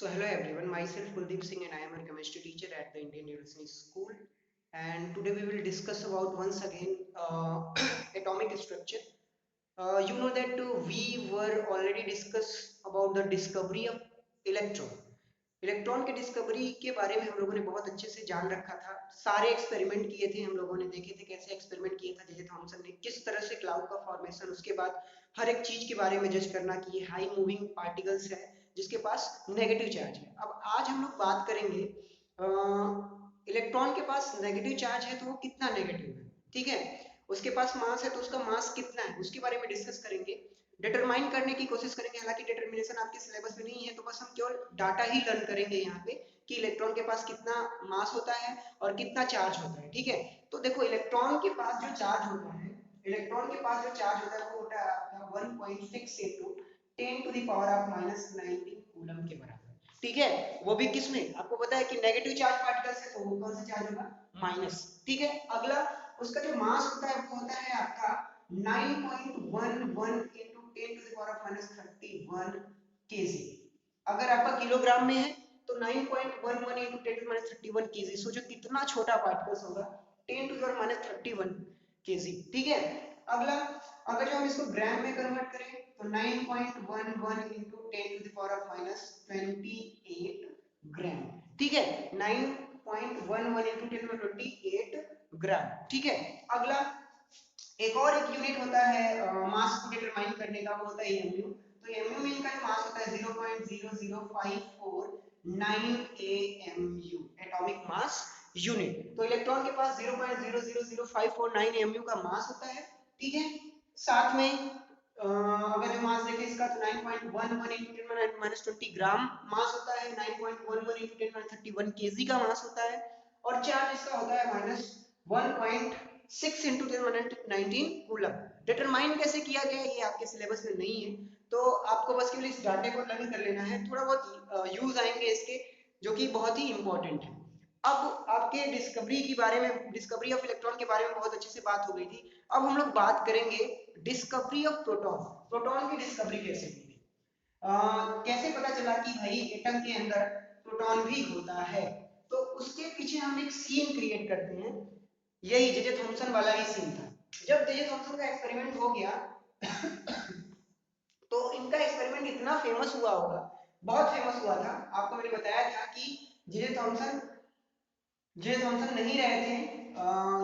So hello everyone, myself Kuldeep Singh and I am a chemistry teacher at the Indian University School. And today we will discuss about once again atomic structure. You know that we were already discussed about the discovery of electron. Electron के discovery के बारे में हम लोगों ने बहुत अच्छे से जान रखा था, सारे एक्सपेरिमेंट किए थे, हम लोगों ने देखे थे कैसे एक्सपेरिमेंट किया था जे थॉमसन ने, किस तरह से क्लाउड का फॉर्मेशन, उसके बाद हर एक चीज के बारे में जज करना कि ये हाई मूविंग पार्टिकल्स है जिसके पास नेगेटिव चार्ज है। अब आज हम लोग बात करेंगे इलेक्ट्रॉन के पास नेगेटिव चार्ज है तो वो कितना नेगेटिव है, ठीक है, उसके पास मास है तो उसका मास कितना है, उसके बारे में डिस्कस करेंगे, डिटरमाइन करने की कोशिश करेंगे। हालांकि डिटरमिनेशन आपके सिलेबस में नहीं है तो बस हम केवल डाटा ही लर्न करेंगे यहाँ पे कि इलेक्ट्रॉन के पास कितना मास होता है और कितना चार्ज होता है, ठीक है। तो देखो इलेक्ट्रॉन के पास जो चार्ज होता है, इलेक्ट्रॉन के पास जो चार्ज होता है वो होता है आपका 1.6 into 10 to the power of -19 coulomb के बराबर, ठीक है। वो भी किसमें, आपको पता है कि नेगेटिव चार्ज पार्टिकल्स है तो वो कौन सा चार्ज होगा, माइनस, ठीक है। अगला उसका जो मास होता है वो होता है आपका 9.11 into 10 to the power of -31 kg। अगर आपका किलोग्राम में है तो 9.11 into 10 to the -31 kg। सोचो कितना छोटा पार्टिकल्स होगा, 10 to the power -31 kg, ठीक है। अगला अगर जो हम इसको ग्राम में कन्वर्ट करें तो 9.11 into 10 to the power of -28 ग्राम, ठीक है। 9.11 into 10 to the power 28 ग्राम, ठीक है। अगला एक और एक यूनिट होता है मास को डिटरमाइन करने का, वो होता है एमयू। तो एमयू में इनका जो मास होता है 0.00549 एएमयू, एटॉमिक मास यूनिट। तो इलेक्ट्रॉन के पास 0.0000549 एमयू का मास होता है, ठीक है। साथ में अगर जो मास देखें इसका तो 9.11 into 10 -20 ग्राम मास होता है, 9.11 into 10 -31 केजी का मास होता है, और चार्ज इसका होता है -1.6 into 10 कूलम। डिटरमाइन कैसे किया गया ये आपके सिलेबस में नहीं है, तो आपको बस केवल इस डाटे को लर्न कर लेना है, थोड़ा बहुत यूज आएंगे इसके जो कि बहुत ही इंपॉर्टेंट है। अब आपके डिस्कवरी के बारे में, डिस्कवरी ऑफ इलेक्ट्रॉन के बारे में बहुत अच्छे से बात हो गई थी। अब हम लोग बात करेंगे डिस्कवरी ऑफ प्रोटॉन। प्रोटॉन की डिस्कवरी कैसे हुई थी, कैसे पता चला कि भाई एटम के अंदर प्रोटॉन भी होता है। तो उसके पीछे हम एक सीन क्रिएट करते हैं, यही जे थॉमसन वाला ही सीन था। जब जे थॉमसन का एक्सपेरिमेंट हो गया तो इनका एक्सपेरिमेंट इतना फेमस हुआ होगा, बहुत फेमस हुआ था। आपको मैंने बताया था कि जे थॉमसन नहीं रहे थे,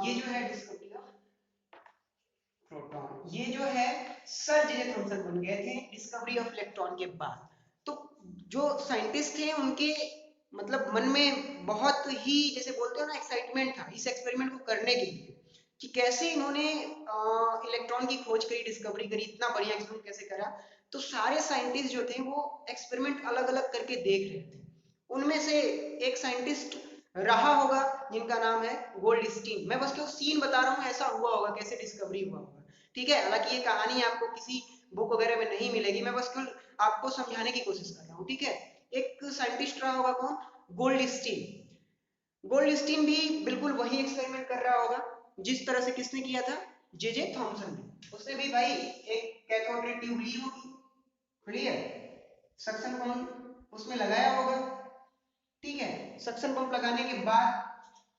ये जो है डिस्कवरी ऑफ प्रोटॉन, ये जो है सर जे थॉमसन बन गए थे डिस्कवरी ऑफ इलेक्ट्रॉन के बाद। तो जो साइंटिस्ट थे उनके मतलब मन में बहुत ही, जैसे बोलते हो ना, एक्साइटमेंट था इस एक्सपेरिमेंट को करने के लिए कि कैसे इन्होंने इलेक्ट्रॉन की खोज करी, डिस्कवरी करी, इतना बढ़िया एक्सपेरिमेंट कैसे करा। तो सारे साइंटिस्ट जो थे वो एक्सपेरिमेंट अलग अलग करके देख रहे थे। उनमें से एक साइंटिस्ट रहा होगा जिनका नाम है गोल्डस्टीन। मैं बस केवल सीन बता रहा हूँ, ऐसा हुआ होगा, कैसे डिस्कवरी हुआ होगा, ठीक है। हालांकि ये कहानी आपको किसी बुक वगैरह में नहीं मिलेगी, मैं बस केवल आपको समझाने की कोशिश कर रहा हूँ, ठीक है। एक साइंटिस्ट रहा होगा कौन, गोल्डस्टीन। गोल्डस्टीन भी बिल्कुल वही एक्सपेरिमेंट कर रहा होगा जिस तरह से किसने किया था, जे थॉमसन ने। उसने भी भाई एक कैथोड रे ट्यूब ली होगी, क्लियर, सक्शन पंप उसमें लगाया होगा, ठीक है। सक्शन पंप लगाने के बाद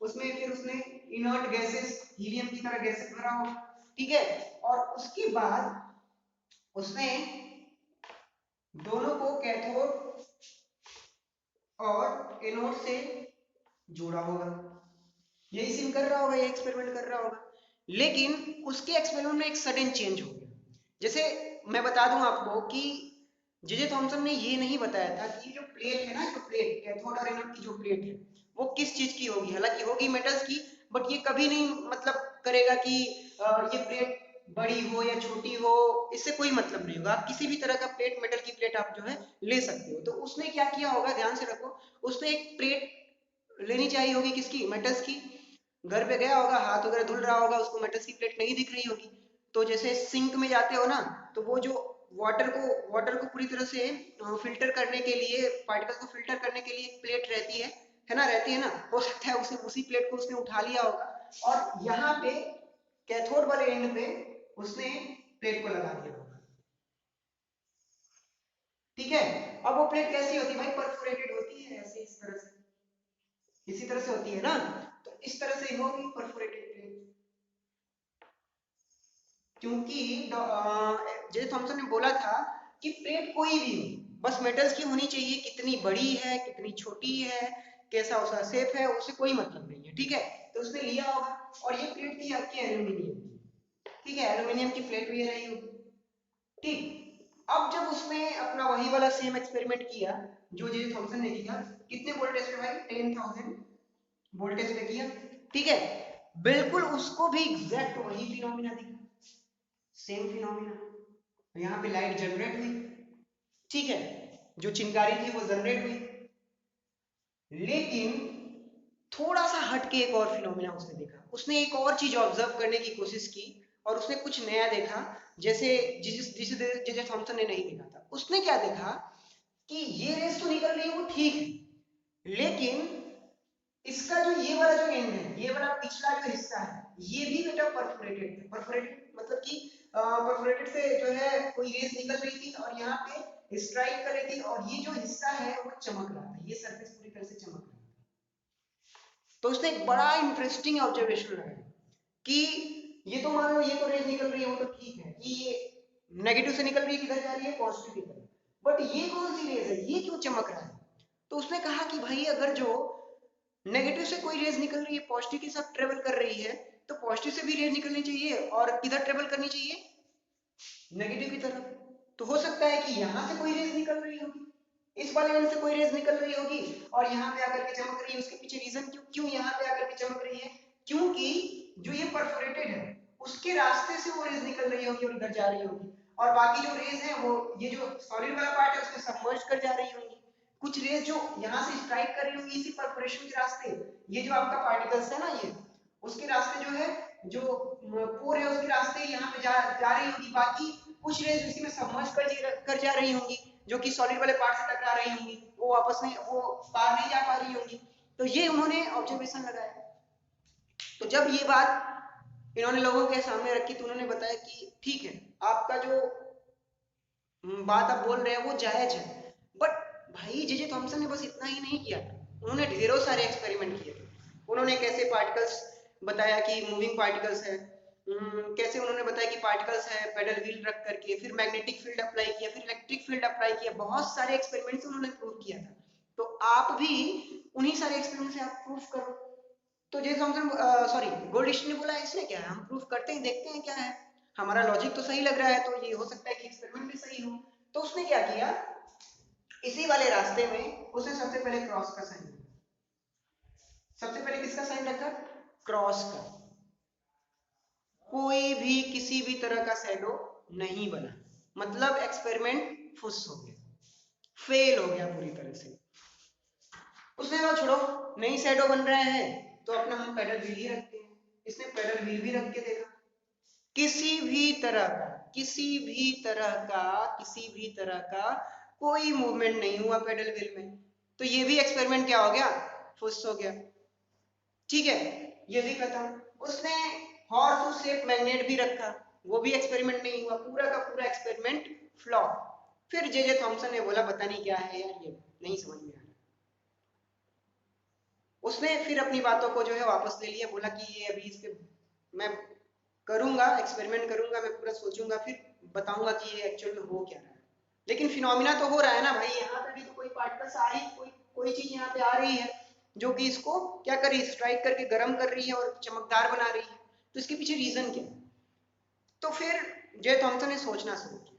उसमें फिर उसने इनर्ट गैसेस, हीलियम की तरह गैसेस भरा होगा, ठीक है। और उसके बाद उसने दोनों को कैथोड और एनोड से जोड़ा होगा, यही सीन कर रहा होगा, ये एक्सपेरिमेंट कर रहा होगा। लेकिन उसके एक्सपेरिमेंट में एक सडन चेंज हो गया। जैसे मैं बता दूं आपको कि जे थॉमसन ने ये नहीं बताया था कि जो प्लेट है ना, जो प्लेट कैथोड और एनोड की जो प्लेट है वो किस चीज की होगी। हालांकि होगी मेटल्स की, बट ये कभी नहीं मतलब करेगा कि ये प्लेट बड़ी हो या छोटी हो, इससे कोई मतलब नहीं होगा। आप किसी भी तरह का प्लेट, मेटल की प्लेट आप जो है ले सकते हो। तो उसने क्या किया होगा, ध्यान से रखो, उसने एक प्लेट लेनी चाहिए होगी, किसकी, मेटल्स की। घर पे गया होगा, हाथ वगैरह धुल रहा होगा, उसको मेटल्स की प्लेट नहीं दिख रही होगी। तो जैसे सिंक में जाते हो ना, तो वो जो वाटर को पूरी तरह से फिल्टर करने के लिए, पार्टिकल को फिल्टर करने के लिए एक प्लेट रहती है ना, रहती है ना। हो सकता है उसे, उसी प्लेट को उसने उठा लिया होगा और यहाँ पे कैथोड वाले एंड पे उसने प्लेट को लगा दिया होगा, ठीक है। अब वो प्लेट कैसी होती है भाई, परफोरेटेड होती है ऐसे, इस तरह से, इसी तरह से होती है ना, तो इस तरह से होगी परफोरेटेड प्लेट। क्योंकि जे थॉमसन ने बोला था कि प्लेट कोई भी हो, बस मेटल्स की होनी चाहिए, कितनी बड़ी है कितनी छोटी है कैसा उसका शेप है उससे कोई मतलब नहीं है, ठीक है। तो उसने लिया होगा, और ये प्लेट थी आपकी एल्यूमिनियम की, ठीक है, एल्यूमिनियम की प्लेट भी रही होगी, ठीक। अब जब उसने अपना वही वाला सेम एक्सपेरिमेंट किया जो जे थॉमसन ने किया, कितने वोल्टेज पे भाई, 10,000 वोल्टेज पे किया, ठीक है, बिल्कुल उसको भी एग्जैक्ट वही फिनोमिना दिखा, सेम फिनोमिना। यहाँ पे लाइट जनरेट हुई, ठीक है, जो चिंगारी थी वो जनरेट हुई, लेकिन थोड़ा सा हटके एक और फिनोमिना उसने देखा, उसने एक और चीज ऑब्जर्व करने की कोशिश की और उसने कुछ नया देखा, जैसे जिसे जे थॉमसन ने नहीं देखा था। उसने क्या देखा कि ये रेस तो निकल रही है वो ठीक है, लेकिन इसका जो ये वाला जो एंड है, ये वाला पिछला जो हिस्सा है, ये भी बेटा परफोरेटेड है। परफोरेटेड मतलब कि परफोरेटेड से जो है कोई रेस निकल रही थी और यहाँ पे स्ट्राइक कर रही थी, और ये जो हिस्सा है वो चमक रहा था, ये सरफेस पूरी तरह से चमक रहा था। तो उसने एक बड़ा इंटरेस्टिंग ऑब्जर्वेशन लगाया कि ये तो मान लो ये तो रेस निकल रही है वो तो ठीक है कि ये नेगेटिव से निकल रही है, किधर जा रही है, पॉजिटिव की तरफ, बट ये कौन सी रेस है, ये क्यों चमक रहा है। तो उसने कहा कि भाई अगर जो नेगेटिव से कोई रेज निकल रही है पॉजिटिव के साथ ट्रेवल कर रही है, तो पॉजिटिव से भी रेज निकलनी चाहिए और किधर ट्रेवल करनी चाहिए, नेगेटिव की तरफ। तो हो सकता है कि यहाँ से कोई रेज निकल रही होगी, इस वाले एंड से कोई रेज निकल रही होगी और यहाँ पे आकर के चमक रही है, उसके पीछे रीजन क्यों क्यों यहाँ पे आकर के चमक रही है, क्योंकि जो ये परफोरेटेड है उसके रास्ते से वो रेज निकल रही होगी और इधर जा रही होगी, और बाकी जो रेज है वो ये जो सॉलिड वाला पार्ट है उसमें सबमर्ज कर जा रही होंगी। कुछ रेज जो यहाँ से स्ट्राइक कर रही होंगी इसी परफोरेशन के रास्ते, ये जो आपका पार्टिकल्स है ना ये, उसके रास्ते जो है, जो पोर है उसके रास्ते यहाँ पे जा रही होगी, बाकी कुछ रेज इसी में सबमर्ज कर जा रही होंगी जो कि सॉलिड वाले पार्ट से टकरा रही होंगी, वो आपस में वो पार नहीं जा पा रही होंगी। तो ये उन्होंने ऑब्जर्वेशन लगाया। तो जब ये बात इन्होंने लोगों के सामने रखी तो उन्होंने बताया कि ठीक है, आपका जो बात आप बोल रहे हैं वो जायज है, बट भाई जे थॉमसन ने बस इतना ही नहीं किया था, उन्होंने ढेरों सारे एक्सपेरिमेंट किए थे। उन्होंने कैसे पार्टिकल्स बताया कि मूविंग पार्टिकल्स है, कैसे उन्होंने बताया कि पार्टिकल्स है पेडल व्हील रख करके, फिर मैग्नेटिक फील्ड अप्लाई किया, फिर इलेक्ट्रिक फील्ड अप्लाई किया, बहुत सारे एक्सपेरिमेंट्स उन्होंने प्रूव किया था। तो आप भी उन्हीं सारे एक्सपेरिमेंट से आप प्रूफ करो। तो जे थॉमसन सॉरी गोल्डस्टीन ने बोला इसमें क्या है, हम प्रूफ करते हैं देखते हैं क्या है, हमारा लॉजिक तो सही लग रहा है, तो ये हो सकता है कि एक्सपेरिमेंट भी सही हो। तो उसने क्या किया, इसी वाले रास्ते में उसने सबसे पहले क्रॉस का साइन रखा। सबसे पहले किसका साइन रखा, क्रॉस का। कोई भी किसी भी तरह का शैडो नहीं बना, मतलब एक्सपेरिमेंट फुस हो गया, फेल हो गया पूरी तरह से। उसने कहा छोड़ो, नहीं शैडो बन रहे हैं तो अपना हम पेडल व्हील ही रखते हैं। इसने पेडल व्हील भी रख के देखा, किसी भी तरह का किसी भी तरह का किसी भी तरह का कोई मूवमेंट नहीं हुआ पेडल व्हील में। तो ये भी एक्सपेरिमेंट क्या हो गया, फुस हो गया, ठीक है, ये भी खत्म। उसने हॉर्स शेप मैग्नेट भी रखा, वो भी एक्सपेरिमेंट नहीं हुआ, पूरा का पूरा एक्सपेरिमेंट फ्लॉप। फिर जे थॉमसन ने बोला पता नहीं क्या है यार, ये नहीं समझ में आ रहा। उसने फिर अपनी बातों को जो है वापस ले लिया, बोला कि ये अभी इस पे मैं करूंगा, एक्सपेरिमेंट करूंगा, मैं पूरा सोचूंगा फिर बताऊंगा कि ये एक्चुअल में हो क्या रहा है। लेकिन फिनोमिना तो हो रहा है ना भाई, यहाँ पे भी तो कोई पार्टिकल्स आ रही, कोई चीज यहाँ पे आ रही है जो कि इसको क्या कर रही है, स्ट्राइक करके गर्म कर रही है और चमकदार बना रही है। तो इसके पीछे रीजन क्या है। तो फिर जे थॉमसन ने सोचना शुरू किया,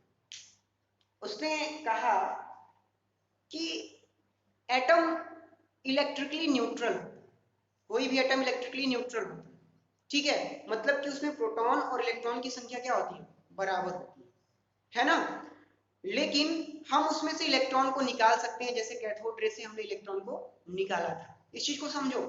उसने कहा कि एटम इलेक्ट्रिकली न्यूट्रल, कोई भी एटम इलेक्ट्रिकली न्यूट्रल होता है, ठीक है, मतलब कि उसमें प्रोटॉन और इलेक्ट्रॉन की संख्या क्या होती है, बराबर होती है ना। लेकिन हम उसमें से इलेक्ट्रॉन को निकाल सकते हैं, जैसे कैथोड रे से हमने इलेक्ट्रॉन को निकाला था। इस चीज को समझो,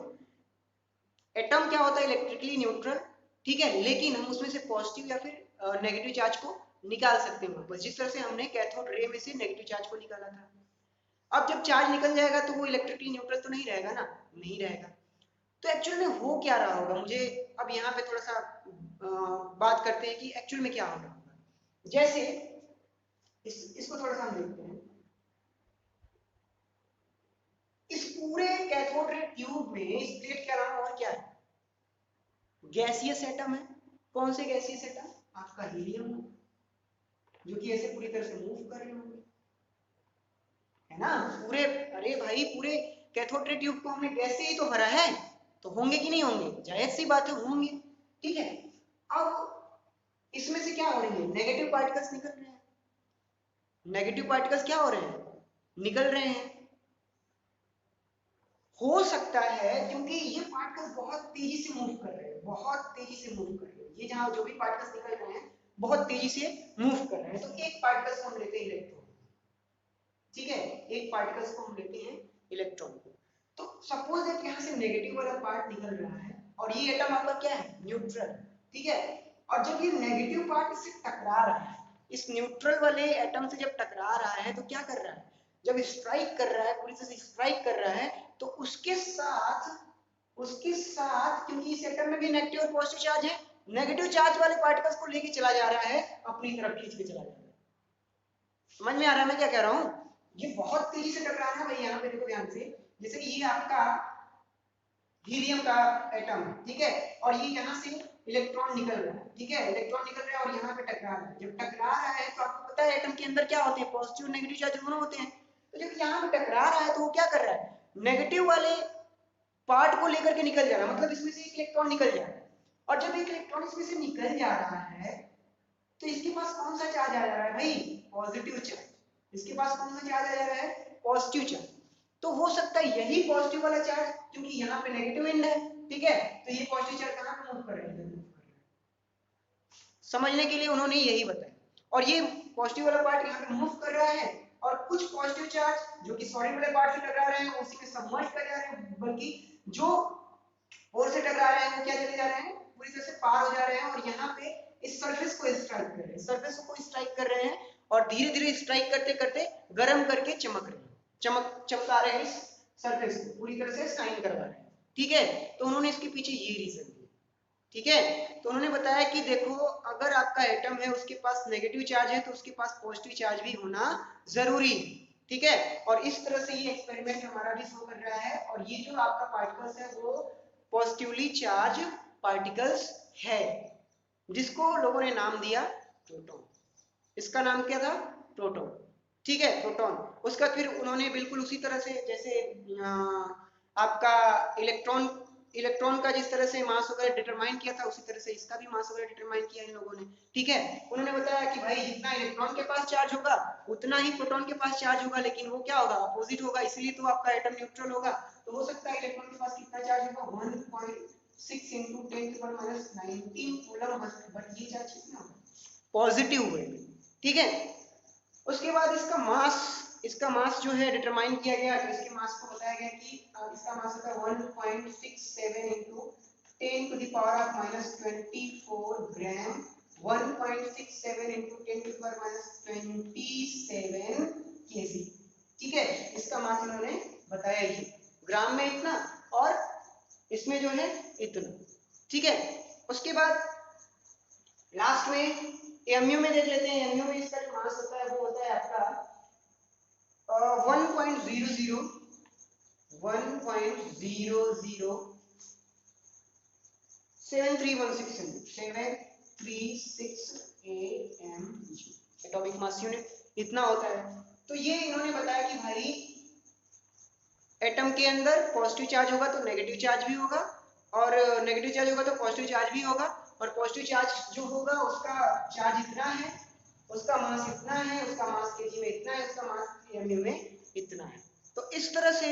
एटम क्या होता है, इलेक्ट्रिकली न्यूट्रल, ठीक है, लेकिन हम उसमें से पॉजिटिव या फिर नेगेटिव चार्ज को निकाल सकते हैं वापस, जिस तरह से हमने कैथोड रे में से नेगेटिव चार्ज को निकाला था। अब जब चार्ज निकल जाएगा तो वो इलेक्ट्रिकली न्यूट्रल तो नहीं रहेगा ना, नहीं रहेगा। तो एक्चुअल में हो क्या रहा होगा, मुझे अब यहाँ पे थोड़ा सा बात करते हैं कि एक्चुअल में क्या हो रहा होगा। जैसे इसको थोड़ा सा हम देखते हैं। ट्यूब में इस प्लेट के अलावा और क्या है? गैसियस एटम है। कौन से गैसियस एटम? आपका हीलियम, जो कि ऐसे पूरी तरह से मूव कर रहे होंगे, है ना? पूरे, अरे भाई पूरे कैथोड रे ट्यूब को हमने गैस से ही तो भरा है, तो होंगे कि नहीं होंगे? जायज सी बात है, होंगे। ठीक है, अब इसमें से क्या हो रही है? नेगेटिव पार्टिकल्स निकल रहे हैं। नेगेटिव पार्टिकल्स क्या हो रहे हैं? निकल रहे हैं। हो सकता है क्योंकि ये पार्टिकल्स बहुत तेजी से मूव कर रहे हैं, बहुत तेजी से मूव कर रहे हैं, ये जहां जो भी पार्टिकल्स निकल रहे हैं बहुत तेजी से मूव कर रहे हैं। तो एक पार्टिकल्स को हम लेते हैं इलेक्ट्रॉन, ठीक है, एक पार्टिकल्स को हम लेते हैं इलेक्ट्रॉन को। तो सपोज दैट यहाँ से नेगेटिव वाला पार्ट निकल रहा है और ये एटम आपका क्या है? न्यूट्रल, ठीक है। और जब ये नेगेटिव पार्ट इससे टकरा रहा है, इस न्यूट्रल वाले एटम से जब टकरा रहा है तो क्या कर रहा है? जब स्ट्राइक कर रहा है, पूरी तरह से स्ट्राइक कर रहा है, तो उसके साथ क्योंकि इस एटम में भी नेगेटिव और पॉजिटिव चार्ज है, नेगेटिव चार्ज वाले पार्टिकल्स को लेके चला जा रहा है, अपनी तरफ खींच के चला जा रहा है। समझ में आ रहा है मैं क्या कह रहा हूँ? ये बहुत तेजी से टकरा रहा है भाई। यहाँ पे देखो ध्यान से, जैसे ये आपका हीलियम का एटम है, ठीक है, और ये यहाँ से इलेक्ट्रॉन निकल रहा है, ठीक है, इलेक्ट्रॉन निकल रहा है और यहाँ पे टकरा रहा है। जब टकरा रहा है तो आपको पता है एटम के अंदर क्या होते हैं? पॉजिटिव और नेगेटिव चार्ज दोनों होते हैं। तो जब यहाँ पे टकरा रहा है तो वो क्या कर रहा है? नेगेटिव वाले पार्ट को लेकर के निकल जा रहा है, मतलब इसमें से एक इलेक्ट्रॉन निकल जा रहा है। और जब एक इलेक्ट्रॉन इसमें से निकल जा रहा है तो इसके पास कौन सा चार्ज आ जा रहा है भाई? Positive charge. इसके पास कौन सा चार्ज आ जा रहा है? Positive charge. तो हो सकता है यही पॉजिटिव वाला चार्ज, क्योंकि यहाँ पे नेगेटिव एंड है, ठीक है, तो ये पॉजिटिव चार्ज कहाँ पे मूव कर रहा है? समझने के लिए उन्होंने यही बताया। और ये पॉजिटिव वाला पार्ट यहाँ पे मूव कर रहा है और कुछ पॉजिटिव चार्ज जो कि सॉलिड वाले पार्ट से टकरा रहे हैं उसी में सबमर्ज कर जा रहे हैं, बल्कि जो और से टकरा रहे हैं वो क्या चले जा रहे हैं? पूरी तरह से पार हो जा रहे हैं और यहाँ पे इस सरफेस को स्ट्राइक कर रहे हैं, सरफेस को स्ट्राइक कर रहे हैं और धीरे धीरे स्ट्राइक करते करते गर्म करके चमक रहे हैं, चमका रहे हैं इस सरफेस को, पूरी तरह से शाइन करवा रहे हैं, ठीक है। तो उन्होंने इसके पीछे ये रीजन दिया, ठीक है। तो उन्होंने बताया कि देखो अगर आपका एटम है उसके पास नेगेटिव चार्ज है तो उसके पास पॉजिटिव चार्ज भी होना जरूरी है, ठीक है। और इस तरह से ये एक्सपेरिमेंट हमारा भी शो कर रहा है। और ये जो आपका पार्टिकल्स है वो पॉजिटिवली चार्ज पार्टिकल्स है, जिसको लोगों ने नाम दिया प्रोटॉन। इसका नाम क्या था? प्रोटॉन, ठीक है, प्रोटॉन। उसका फिर उन्होंने बिल्कुल उसी तरह से जैसे आपका इलेक्ट्रॉन का जिस तरह से मास वगैरह डिटरमाइन किया था उसी तरह से इसका भी मास वगैरह डिटरमाइन किया इन लोगों ने, ठीक है। उन्होंने बताया कि भाई जितना इलेक्ट्रॉन के पास चार्ज होगा उतना ही प्रोटॉन के पास चार्ज होगा, लेकिन वो क्या होगा? अपोजिट होगा, इसलिए तो आपका एटम न्यूट्रल होगा। तो हो सकता है इलेक्ट्रॉन के पास कितना चार्ज होगा? 1.6 into 10⁻19 कूलम, बट ये चार्ज कितना होगा? पॉजिटिव है, ठीक है। उसके बाद इसका मास जो है डिटरमाइन किया गया, तो इसके मास को बताया गया कि इसका मास होता है 1.67 into 10 to the power of -24 gram, 1.67 into 10 to the power -27 kg, ठीक है। इसका मास इन्होंने बताया ये ग्राम में इतना और इसमें जो है इतना, ठीक है। उसके बाद लास्ट में एमयू में देख लेते हैं। एमयू में इसका जो मास होता है वो होता है आपका 1.00 7316 एटॉमिक मास यूनिट इतना होता है। तो ये इन्होंने बताया कि भाई एटम के अंदर पॉजिटिव चार्ज होगा तो नेगेटिव चार्ज भी होगा, और नेगेटिव चार्ज होगा तो पॉजिटिव चार्ज भी होगा, और पॉजिटिव चार्ज जो होगा उसका चार्ज इतना है, उसका मास इतना है, उसका मास केजी में इतना है, उसका मास एमयू में इतना है। तो इस तरह से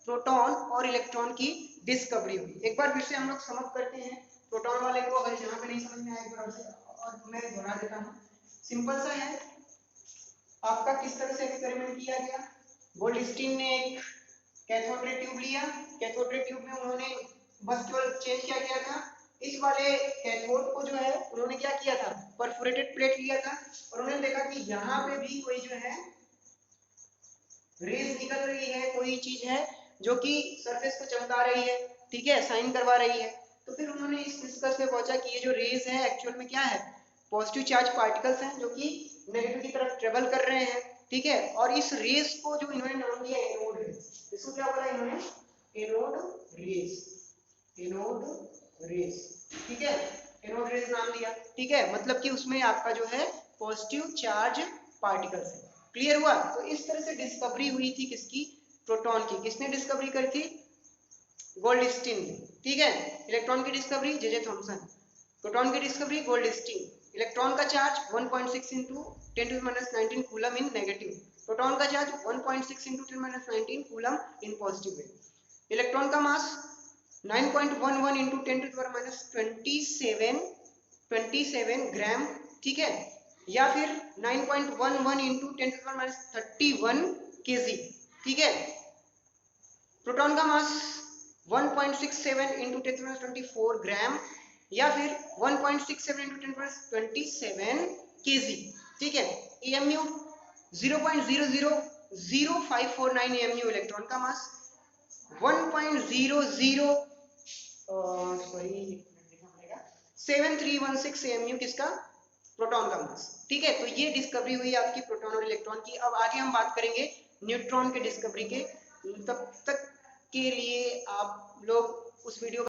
प्रोटॉन और इलेक्ट्रॉन की डिस्कवरी हुई। एक बार फिर से हम लोग समझ करते हैं प्रोटॉन वाले को, अगर यहाँ पे नहीं समझ में आए एक बार से, और मैं दोहरा देता हूँ। सिंपल सा है, आपका किस तरह से एक्सपेरिमेंट किया गया। गोल्डस्टीन ने एक कैथोड रे ट्यूब लिया, कैथोड रे ट्यूब में उन्होंने बस केवल चेंज क्या किया था, इस वाले कैथोड को जो है उन्होंने क्या किया था, परफोरेटेड प्लेट लिया था, और उन्होंने देखा कि यहाँ पे भी कोई जो है रेज निकल रही है, कोई चीज है जो कि सरफेस को चमका रही है, ठीक है, साइन करवा रही है। तो फिर उन्होंने इस निष्कर्ष पे पहुंचा कि ये जो रेज है एक्चुअल में क्या है, पॉजिटिव चार्ज पार्टिकल्स हैं जो कि नेगेटिव की तरफ ट्रेवल कर रहे हैं, ठीक है। और इस रेज को जो इन्होंने नाम दिया एनोड रेज, इसको क्या बोला इन्होंने? एनोड रेस, एनोड रेस, ठीक है, एनोड रेस नाम दिया, ठीक है, मतलब कि उसमें आपका जो है पॉजिटिव चार्ज पार्टिकल्स है। क्लियर हुआ? तो इस तरह से डिस्कवरी हुई थी किसकी? प्रोटॉन की। किसने डिस्कवरी करी थी? गोल्डस्टीन ने, ठीक है। इलेक्ट्रॉन की डिस्कवरी जे जे थॉमसन, प्रोटॉन की डिस्कवरी गोल्डस्टीन। इलेक्ट्रॉन का चार्ज 1.6 इंटू 10⁻19 कूलम इन नेगेटिव, प्रोटॉन का charge 1.6 into 10⁻19 coulomb in positive way. Electron का मास 9.11 इंटू 10⁻27 ग्राम, ठीक है, या फिर 9.11 इंटू 10⁻31 केजी, ठीक है। प्रोटॉन का मास 1.67 इंटू 10⁻24 ग्राम या फिर 1.67 इंटू 10⁻27 केजी, ठीक है। एएमयू 0.000549 एएमयू इलेक्ट्रॉन का मास, 1.7316 एएमयू किसका? प्रोटॉन का मास, ठीक है। तो ये डिस्कवरी हुई आपकी प्रोटॉन और इलेक्ट्रॉन की। अब आगे हम बात करेंगे न्यूट्रॉन के डिस्कवरी के। तब तक के लिए आप लोग उस वीडियो